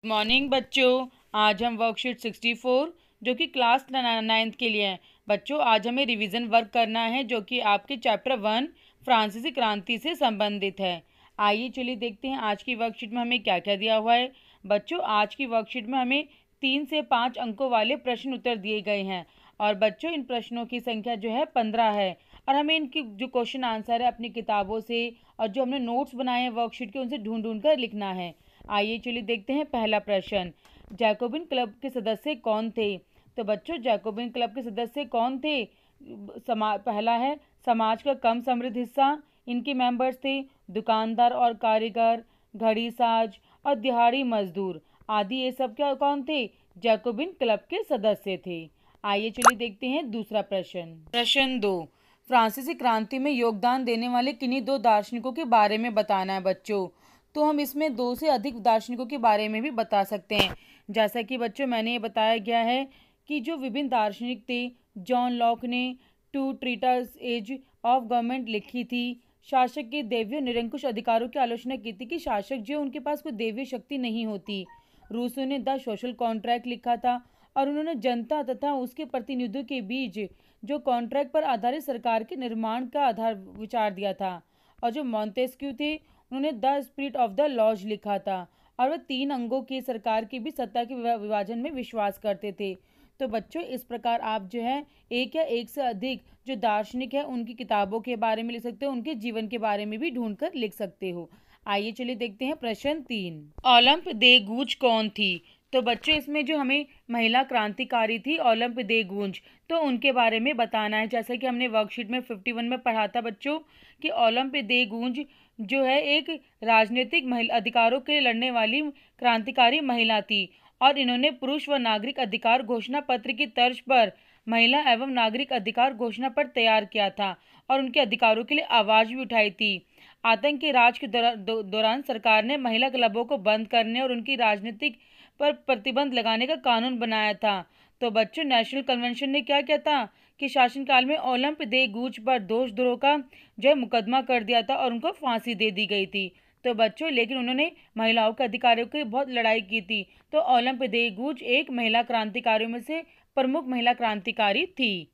Morning बच्चों, आज हम वर्कशीट 64 जो कि क्लास 9th के लिए है। बच्चों, आज हमें रिवीजन वर्क करना है जो कि आपके चैप्टर 1 फ्रांसीसी क्रांति से संबंधित है। आइए चलिए देखते हैं आज की वर्कशीट में हमें क्या क्या दिया हुआ है। बच्चों, आज की वर्कशीट में हमें 3 से 5 अंकों वाले प्रश्न उत्तर दिए गए हैं और बच्चों इन प्रश्नों की संख्या जो है 15 है और हमें इनकी जो क्वेश्चन आंसर है अपनी किताबों से और जो हमने नोट्स बनाए हैं वर्कशीट के उनसे ढूंढ ढूंढ कर लिखना है। आइए चलिए देखते हैं पहला प्रश्न, जैकोबिन क्लब के सदस्य कौन थे। तो बच्चों, जैकोबिन क्लब के सदस्य कौन थे। पहला है समाज का कम समृद्ध हिस्सा, इनके मेंबर्स थे दुकानदार और कारीगर, घड़ी साज और दिहाड़ी मजदूर आदि। ये सब क्या कौन थे, जैकोबिन क्लब के सदस्य थे। आइए चलिए देखते हैं दूसरा प्रश्न। प्रश्न 2, फ्रांसीसी क्रांति में योगदान देने वाले किन्हीं 2 दार्शनिकों के बारे में बताना है। बच्चों, तो हम इसमें 2 से अधिक दार्शनिकों के बारे में भी बता सकते हैं। जैसा कि बच्चों मैंने ये बताया गया है कि जो विभिन्न दार्शनिक थे, जॉन लॉक ने टू ट्रीटास एज ऑफ गवर्नमेंट लिखी थी। शासक के दैवीय निरंकुश अधिकारों की आलोचना की थी कि शासक जो उनके पास कोई दैवीय शक्ति नहीं होती। रूसो ने द सोशल कॉन्ट्रैक्ट लिखा था और उन्होंने जनता तथा उसके प्रतिनिधियों के बीच जो कॉन्ट्रैक्ट पर आधारित सरकार के निर्माण का आधार विचार दिया था। और जो मॉन्टेस्क्यू थे, उन्होंने the spirit of the laws लिखा था और वह 3 अंगों की सरकार की भी सत्ता के विभाजन में विश्वास करते थे। तो बच्चों, इस प्रकार आप जो है एक या एक से अधिक जो दार्शनिक है उनकी किताबों के बारे में लिख सकते हो, उनके जीवन के बारे में भी ढूंढकर लिख सकते हो। आइए चलिए देखते हैं प्रश्न 3, ओलंप दे गूंज कौन थी। तो बच्चों, इसमें जो हमें महिला क्रांतिकारी थी ओलंप दे गूंज, तो उनके बारे में बताना है। जैसा कि हमने वर्कशीट में 51 में पढ़ा था बच्चों कि ओलंप दे गूंज जो है एक राजनीतिक अधिकारों के लिए लड़ने वाली क्रांतिकारी महिला थी और इन्होंने पुरुष व नागरिक अधिकार घोषणा पत्र की तर्ज पर महिला एवं नागरिक अधिकार घोषणा पत्र तैयार किया था और उनके अधिकारों के लिए आवाज भी उठाई थी। आतंक के राज के दौरान सरकार ने महिला क्लबों को बंद करने और उनकी राजनीतिक पर प्रतिबंध लगाने का कानून बनाया था। तो बच्चों, नेशनल कन्वेंशन ने क्या किया था कि शासनकाल में ओलंप दे गूंज पर दोषद्रोह का जो मुकदमा कर दिया था और उनको फांसी दे दी गई थी। तो बच्चों, लेकिन उन्होंने महिलाओं के अधिकारों की बहुत लड़ाई की थी। तो ओलंप दे गूंज एक महिला क्रांतिकारियों में से प्रमुख महिला क्रांतिकारी थी।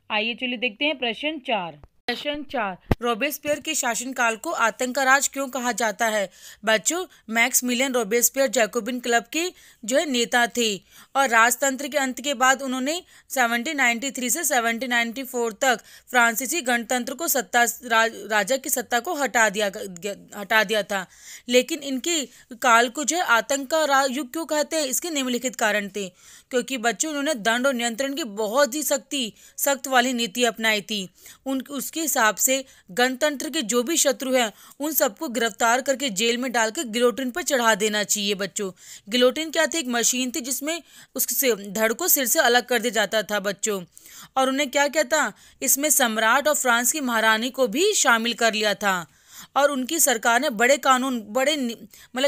आइए चलिए देखते हैं प्रश्न 4। प्रश्न 4, रोबेस्पियर के शासनकाल को आतंक का राज क्यों कहा जाता है। बच्चों, मैक्समिलियन रोबेस्पियर जैकोबिन क्लब के जो है नेता थे और राजतंत्र के अंत के बाद उन्होंने 1793 से 1794 तक फ्रांसीसी गणतंत्र को राजा की सत्ता को हटा दिया था। लेकिन इनके काल को जो है आतंक का युग क्यों कहते हैं, इसके निम्नलिखित कारण थे। क्योंकि बच्चों, उन्होंने दंड और नियंत्रण की बहुत ही सख्त वाली नीति अपनाई थी। उसके हिसाब से गणतंत्र के जो भी शत्रु हैं उन सबको गिरफ्तार करके जेल में डालकर गिलोटिन पर चढ़ा देना चाहिए। बच्चों, गिलोटिन क्या थी, एक मशीन थी जिसमें उससे धड़ को सिर से अलग कर दिया जाता था बच्चों। और उन्हें क्या किया था, इसमें सम्राट और फ्रांस की महारानी को भी शामिल कर लिया था और उनकी सरकार ने बड़े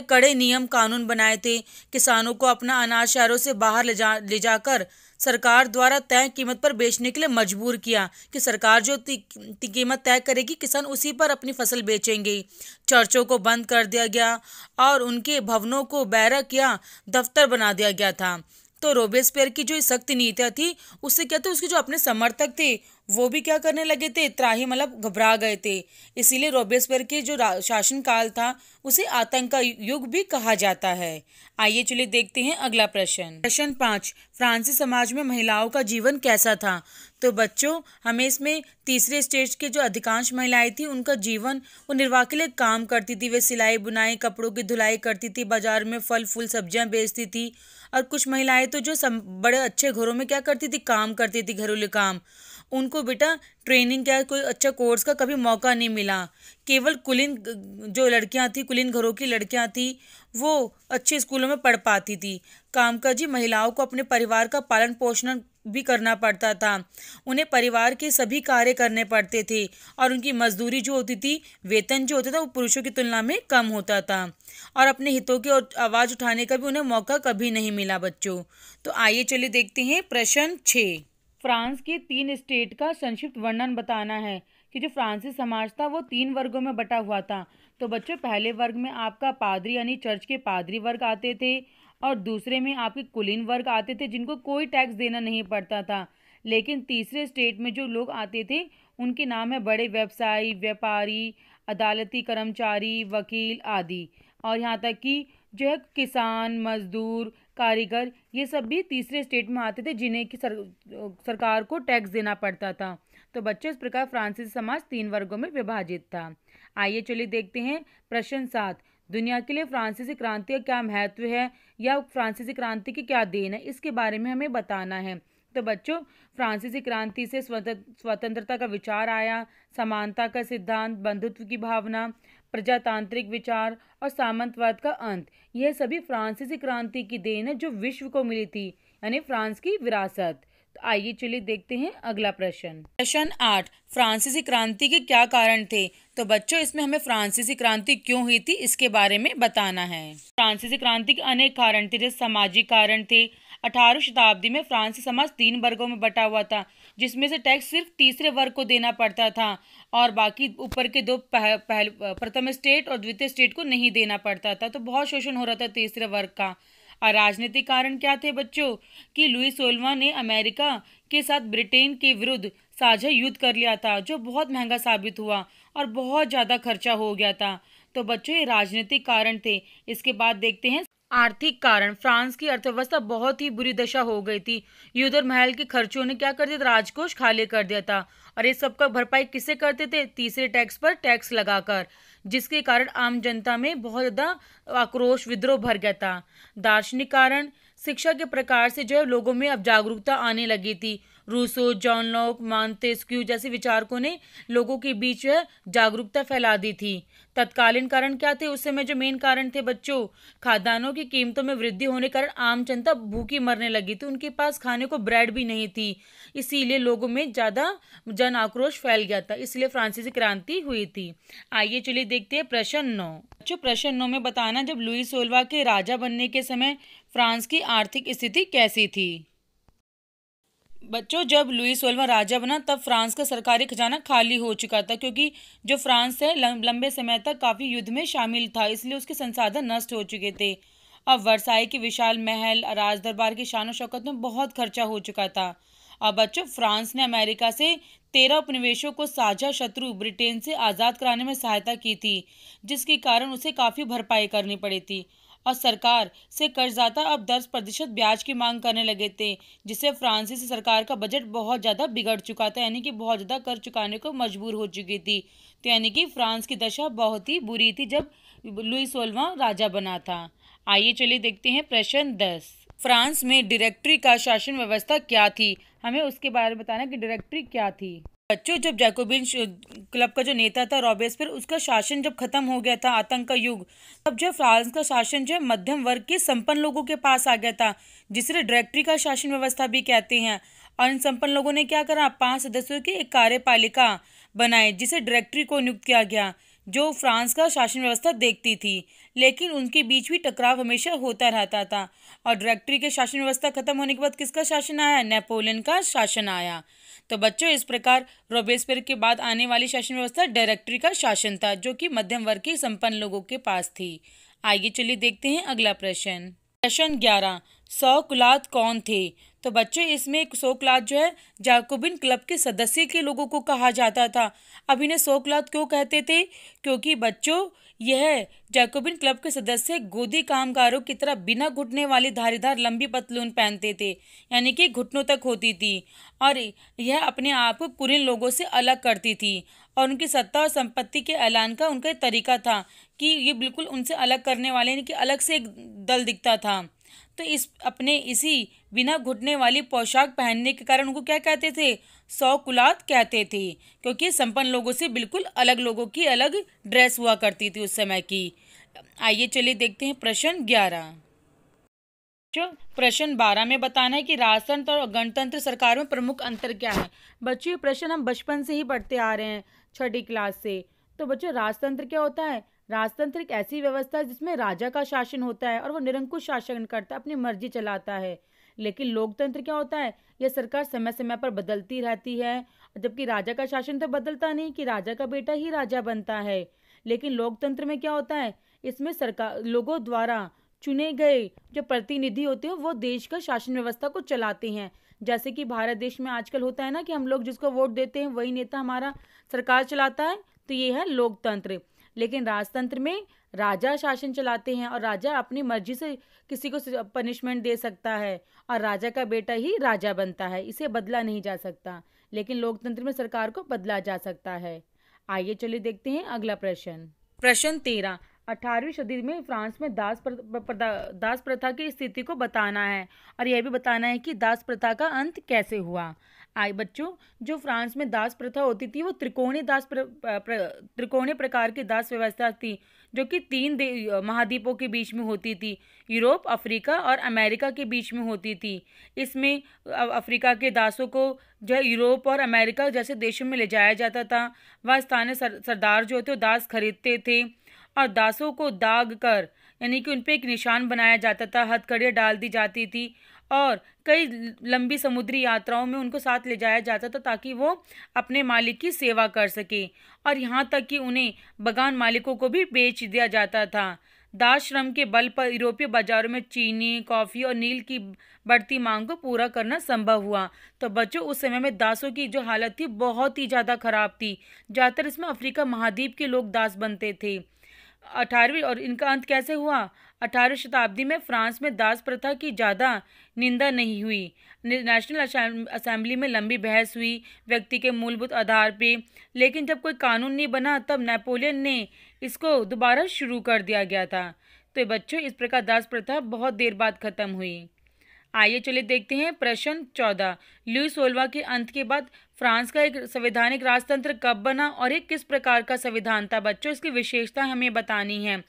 कड़े नियम कानून बनाए थे। किसानों को अपना अनाज शहरों से बाहर ले जाकर सरकार द्वारा तय कीमत पर बेचने के लिए मजबूर किया कि सरकार जो कीमत तय करेगी किसान उसी पर अपनी फसल बेचेंगे। चर्चों को बंद कर दिया गया और उनके भवनों को बैरक या दफ्तर बना दिया गया था। तो रोबेस्पियर की जो सख्त नीतियां थी उससे क्या थे, उसके जो अपने समर्थक थे वो भी क्या करने लगे थे, त्राही घबरा गए थे। इसीलिए रोबेस्पियर के जो शासनकाल था उसे आतंक का युग भी कहा जाता है। आइए चलिए देखते हैं अगला प्रश्न। प्रश्न 5, फ्रांसीसी समाज में महिलाओं का जीवन कैसा था। तो बच्चों, हमें इसमें तीसरे स्टेज के जो अधिकांश महिलाएं थी उनका जीवन वो निर्वाह के लिए काम करती थी। वे सिलाई बुनाई कपड़ों की धुलाई करती थी, बाजार में फल फूल सब्जियां बेचती थी और कुछ महिलाएं तो जो बड़े अच्छे घरों में क्या करती थी, काम करती थी, घरेलू काम। उनको बेटा ट्रेनिंग क्या कोई अच्छा कोर्स का कभी मौका नहीं मिला। केवल कुलीन जो लड़कियां थी, कुलीन घरों की लड़कियां थी, वो अच्छे स्कूलों में पढ़ पाती थी। कामकाजी महिलाओं को अपने परिवार का पालन पोषण भी करना पड़ता था। उन्हें परिवार के सभी कार्य करने पड़ते थे और उनकी मजदूरी जो होती थी, वेतन जो होता था वो पुरुषों की तुलना में कम होता था और अपने हितों की आवाज़ उठाने का भी उन्हें मौका कभी नहीं मिला बच्चों। तो आइए चलिए देखते हैं प्रश्न 6, फ्रांस के 3 स्टेट का संक्षिप्त वर्णन बताना है कि जो फ्रांसीसी समाज था वो 3 वर्गों में बटा हुआ था। तो बच्चों, पहले वर्ग में आपका पादरी यानी चर्च के पादरी वर्ग आते थे और दूसरे में आपके कुलीन वर्ग आते थे जिनको कोई टैक्स देना नहीं पड़ता था। लेकिन तीसरे स्टेट में जो लोग आते थे उनके नाम है बड़े व्यवसायी, व्यापारी, अदालती कर्मचारी, वकील आदि। और यहाँ तक कि जो है किसान, मजदूर, कारीगर, ये सब भी तीसरे स्टेट में आते थे जिन्हें कि सरकार को टैक्स देना पड़ता था। तो बच्चों, इस प्रकार फ्रांसीसी समाज 3 वर्गों में विभाजित था। आइए चलिए देखते हैं प्रश्न 7। दुनिया के लिए फ्रांसीसी क्रांति का क्या महत्व है या फ्रांसीसी क्रांति की क्या देन है, इसके बारे में हमें बताना है। तो बच्चों, फ्रांसीसी क्रांति से स्वतंत्रता का विचार आया, समानता का सिद्धांत, बंधुत्व की भावना, प्रजातांत्रिक विचार और सामंतवाद का अंत, यह सभी फ्रांसीसी क्रांति की देन है जो विश्व को मिली थी, यानी फ्रांस की विरासत। तो आइए चलिए देखते हैं अगला प्रश्न। प्रश्न 8, फ्रांसीसी क्रांति के क्या कारण थे। तो बच्चों, इसमें हमें फ्रांसीसी क्रांति क्यों हुई थी इसके बारे में बताना है। फ्रांसीसी क्रांति के अनेक कारण थे, जैसे सामाजिक कारण थे। 18वीं शताब्दी में फ्रांसीसी समाज 3 वर्गों में बटा हुआ था, जिसमें से टैक्स सिर्फ तीसरे वर्ग को देना पड़ता था और बाकी ऊपर के 2 प्रथम स्टेट और द्वितीय स्टेट को नहीं देना पड़ता था। तो बहुत शोषण हो रहा था तीसरे वर्ग का। और राजनीतिक कारण क्या थे बच्चों, कि लुई 16वां ने अमेरिका के साथ ब्रिटेन के विरुद्ध साझा युद्ध कर लिया था, जो बहुत महंगा साबित हुआ और बहुत ज़्यादा खर्चा हो गया था। तो बच्चों, ये राजनीतिक कारण थे। इसके बाद देखते हैं आर्थिक कारण। फ्रांस की अर्थव्यवस्था बहुत ही बुरी दशा हो गई थी। युद्ध और महल के खर्चों ने क्या कर दिया था, राजकोष खाली कर दिया था। और इस सब का भरपाई किससे करते थे, तीसरे टैक्स पर टैक्स लगाकर, जिसके कारण आम जनता में बहुत ज़्यादा आक्रोश, विद्रोह भर गया था। दार्शनिक कारण, शिक्षा के प्रकार से जो है लोगों में अब जागरूकता आने लगी थी। रूसो, जॉन लॉक, मॉन्तेस्क्यू जैसे विचारकों ने लोगों के बीच जो है जागरूकता फैला दी थी। तत्कालीन कारण क्या थे, उस समय जो मेन कारण थे बच्चों, खाद्यान्नों की कीमतों में वृद्धि होने के कारण आम जनता भूखी मरने लगी थी, उनके पास खाने को ब्रेड भी नहीं थी, इसीलिए लोगों में ज़्यादा जन आक्रोश फैल गया था, इसलिए फ्रांसीसी क्रांति हुई थी। आइए चलिए देखते हैं प्रश्न 9। बच्चों, प्रश्न 9 में बताना, जब लुई 16वां के राजा बनने के समय फ्रांस की आर्थिक स्थिति कैसी थी। बच्चों, जब लुई 16वां राजा बना तब फ्रांस का सरकारी खजाना खाली हो चुका था, क्योंकि जो फ्रांस है लंबे समय तक काफ़ी युद्ध में शामिल था, इसलिए उसके संसाधन नष्ट हो चुके थे। अब वर्साई के विशाल महल, राज दरबार की शान शौकत में बहुत खर्चा हो चुका था। अब बच्चों, फ्रांस ने अमेरिका से 13 उपनिवेशों को साझा शत्रु ब्रिटेन से आज़ाद कराने में सहायता की थी, जिसके कारण उसे काफ़ी भरपाई करनी पड़ी थी। और सरकार से कर्जदाता अब 10% ब्याज की मांग करने लगे थे, जिससे फ्रांसीसी सरकार का बजट बहुत ज़्यादा बिगड़ चुका था, यानी कि बहुत ज़्यादा कर चुकाने को मजबूर हो चुकी थी। तो यानी कि फ्रांस की दशा बहुत ही बुरी थी जब लुई 16वां राजा बना था। आइए चलिए देखते हैं प्रश्न 10। फ्रांस में डायरेक्टरी का शासन व्यवस्था क्या थी, हमें उसके बारे में बताना कि डायरेक्टरी क्या थी। बच्चों, जब जैकोबिन क्लब का जो नेता था रॉबेस्पियर, उसका शासन जब खत्म हो गया था, आतंक का युग, तब जो फ्रांस का शासन जो है मध्यम वर्ग के संपन्न लोगों के पास आ गया था, जिसे डायरेक्टरी का शासन व्यवस्था भी कहते हैं। और इन संपन्न लोगों ने क्या करा, 5 सदस्यों की एक कार्यपालिका बनाए, जिसे डायरेक्टरी को नियुक्त किया गया, जो फ्रांस का शासन व्यवस्था देखती थी। लेकिन उनके बीच भी टकराव हमेशा होता रहता था। और डायरेक्टरी के शासन व्यवस्था खत्म होने के बाद किसका शासन आया, नेपोलियन का शासन आया। तो बच्चों, इस प्रकार रॉबेस्पियर के बाद आने वाली शासन व्यवस्था डायरेक्टरी का शासन था, जो कि मध्यम वर्ग के संपन्न लोगों के पास थी। आइए चलिए देखते हैं अगला प्रश्न। प्रश्न 11, सौकुलात कौन थे। तो बच्चों, इसमें एक सौकुलात जो है जैकोबिन क्लब के सदस्य के लोगों को कहा जाता था। अब इन्हें सौकुलात क्यों कहते थे, क्योंकि बच्चों यह जैकोबिन क्लब के सदस्य गोदी कामगारों की तरह बिना घुटने वाली धारीदार लंबी पतलून पहनते थे, यानी कि घुटनों तक होती थी, और यह अपने आप को कुलीन लोगों से अलग करती थी। और उनकी सत्ता और संपत्ति के ऐलान का उनका तरीका था कि ये बिल्कुल उनसे अलग करने वाले, यानी कि अलग से एक दल दिखता था। तो इसी बिना घुटने वाली पोशाक पहनने के कारण उनको क्या कहते थे, सौकुलात कहते थे, क्योंकि संपन्न लोगों से बिल्कुल अलग लोगों की अलग ड्रेस हुआ करती थी उस समय की। आइए चलिए देखते हैं प्रश्न 11। जो प्रश्न 12 में बताना है कि राजतंत्र और गणतंत्र सरकार में प्रमुख अंतर क्या है। बच्चों, ये प्रश्न हम बचपन से ही पढ़ते आ रहे हैं, 6ठी क्लास से। तो बच्चों, राजतंत्र क्या होता है, राजतंत्र एक ऐसी व्यवस्था है जिसमें राजा का शासन होता है और वो निरंकुश शासन करता है, अपनी मर्जी चलाता है। लेकिन लोकतंत्र क्या होता है, यह सरकार समय समय पर बदलती रहती है, जबकि राजा का शासन तो बदलता नहीं, कि राजा का बेटा ही राजा बनता है। लेकिन लोकतंत्र में क्या होता है, इसमें सरकार लोगों द्वारा चुने गए जो प्रतिनिधि होते हैं वो देश का शासन व्यवस्था को चलाते हैं। जैसे कि भारत देश में आजकल होता है ना कि हम लोग जिसको वोट देते हैं वही नेता हमारा सरकार चलाता है, तो ये है लोकतंत्र। लेकिन राजतंत्र में राजा शासन चलाते हैं और राजा अपनी मर्जी से किसी को पनिशमेंट दे सकता है और राजा का बेटा ही राजा बनता है, इसे बदला नहीं जा सकता। लेकिन लोकतंत्र में सरकार को बदला जा सकता है। आइए चलिए देखते हैं अगला प्रश्न। प्रश्न 13, 18वीं सदी में फ्रांस में दास प्रथा की स्थिति को बताना है और यह भी बताना है कि दास प्रथा का अंत कैसे हुआ। आए बच्चों, जो फ्रांस में दास प्रथा होती थी वो त्रिकोणीय प्रकार की दास व्यवस्था थी, जो कि तीन महाद्वीपों के बीच में होती थी, यूरोप, अफ्रीका और अमेरिका के बीच में होती थी। इसमें अफ्रीका के दासों को जो है यूरोप और अमेरिका जैसे देशों में ले जाया जाता था। वह स्थानीय सरदार जो थे वो दास खरीदते थे और दासों को दाग कर यानी कि उन पे एक निशान बनाया जाता था, हथकड़ियाँ डाल दी जाती थी और कई लंबी समुद्री यात्राओं में उनको साथ ले जाया जाता था ताकि वो अपने मालिक की सेवा कर सके और यहाँ तक कि उन्हें बगान मालिकों को भी बेच दिया जाता था। दास श्रम के बल पर यूरोपीय बाजारों में चीनी, कॉफ़ी और नील की बढ़ती मांग को पूरा करना संभव हुआ। तो बच्चों, उस समय में दासों की जो हालत थी बहुत ही ज़्यादा खराब थी। ज़्यादातर इसमें अफ्रीका महाद्वीप के लोग दास बनते थे। 18वीं और इनका अंत कैसे हुआ? 18वीं शताब्दी में फ्रांस में दास प्रथा की ज़्यादा निंदा नहीं हुई। नेशनल असेंबली में लंबी बहस हुई व्यक्ति के मूलभूत आधार पे, लेकिन जब कोई कानून नहीं बना तब नेपोलियन ने इसको दोबारा शुरू कर दिया गया था। तो बच्चों, इस प्रकार दास प्रथा बहुत देर बाद खत्म हुई। आइए चलिए देखते हैं प्रश्न 14। लुई 16वां के अंत के बाद फ्रांस का एक संवैधानिक राजतंत्र कब बना और एक किस प्रकार का संविधान था? बच्चों, इसकी विशेषता हमें बतानी है।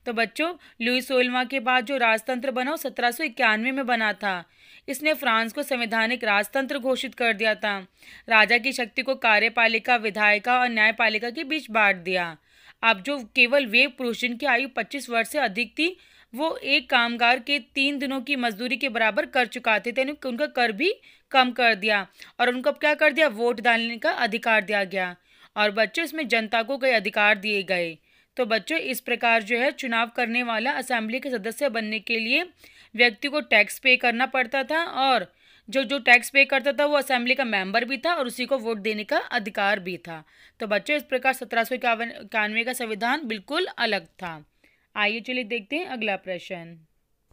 तो बच्चों, लुई 16वां के बाद जो राजतंत्र बना वो 1791 में बना था। इसने फ्रांस को संवैधानिक राजतंत्र घोषित कर दिया था। राजा की शक्ति को कार्यपालिका, विधायिका और न्यायपालिका के बीच बांट दिया। अब जो केवल वे पुरुष जिनकी आयु 25 वर्ष से अधिक थी वो एक कामगार के 3 दिनों की मजदूरी के बराबर कर चुकाते थे, उनका कर भी कम कर दिया और उनको अब क्या कर दिया, वोट डालने का अधिकार दिया गया। और बच्चों, इसमें जनता को कई अधिकार दिए गए। तो बच्चों, इस प्रकार जो है चुनाव करने वाला असेंबली के सदस्य बनने के लिए व्यक्ति को टैक्स पे करना पड़ता था और जो जो टैक्स पे करता था वो असेंबली का मेंबर भी था और उसी को वोट देने का अधिकार भी था। तो बच्चों, इस प्रकार 1791 का संविधान बिल्कुल अलग था। आइए चलिए देखते हैं अगला प्रश्न।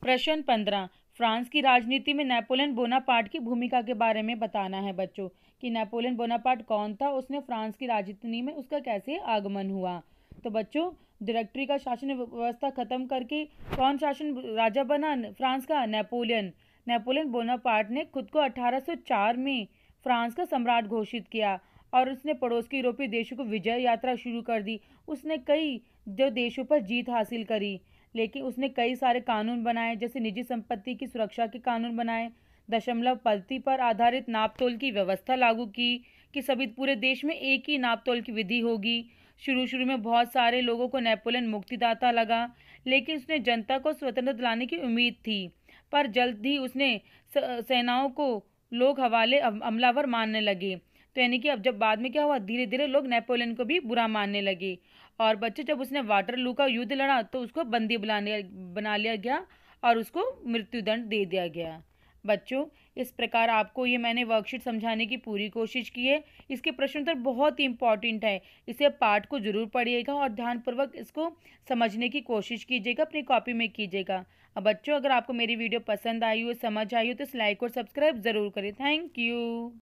प्रश्न 15, फ्रांस की राजनीति में नेपोलियन बोनापार्ट की भूमिका के बारे में बताना है बच्चों कि नेपोलियन बोनापार्ट कौन था, उसने फ्रांस की राजनीति में उसका कैसे आगमन हुआ। तो बच्चों, डायरेक्टरी का शासन व्यवस्था खत्म करके कौन शासन राजा बना फ्रांस का? नेपोलियन। नेपोलियन बोनापार्ट ने खुद को 1804 में फ्रांस का सम्राट घोषित किया और उसने पड़ोस के यूरोपीय देशों को विजय यात्रा शुरू कर दी। उसने कई जो देशों पर जीत हासिल करी, लेकिन उसने कई सारे कानून बनाए, जैसे निजी संपत्ति की सुरक्षा के कानून बनाए, दशमलव पद्धति पर आधारित नापतोल की व्यवस्था लागू की कि सभी पूरे देश में एक ही नापतोल की विधि होगी। शुरू में बहुत सारे लोगों को नेपोलियन मुक्तिदाता लगा, लेकिन उसने जनता को स्वतंत्रता दिलाने की उम्मीद थी, पर जल्द ही उसने सेनाओं को लोग हवाले हमलावर मानने लगे। तो यानी कि अब जब बाद में क्या हुआ, धीरे धीरे लोग नेपोलियन को भी बुरा मानने लगे। और बच्चे, जब उसने वाटरलू का युद्ध लड़ा तो उसको बंदी बना लिया गया और उसको मृत्युदंड दे दिया गया। बच्चों, इस प्रकार आपको ये मैंने वर्कशीट समझाने की पूरी कोशिश की है। इसके प्रश्न उत्तर बहुत ही इंपॉर्टेंट है, इसे पाठ को जरूर पढ़िएगा और ध्यानपूर्वक इसको समझने की कोशिश कीजिएगा, अपनी कॉपी में कीजिएगा। अब बच्चों, अगर आपको मेरी वीडियो पसंद आई हो, समझ आई हो तो इस लाइक और सब्सक्राइब ज़रूर करें। Thank you.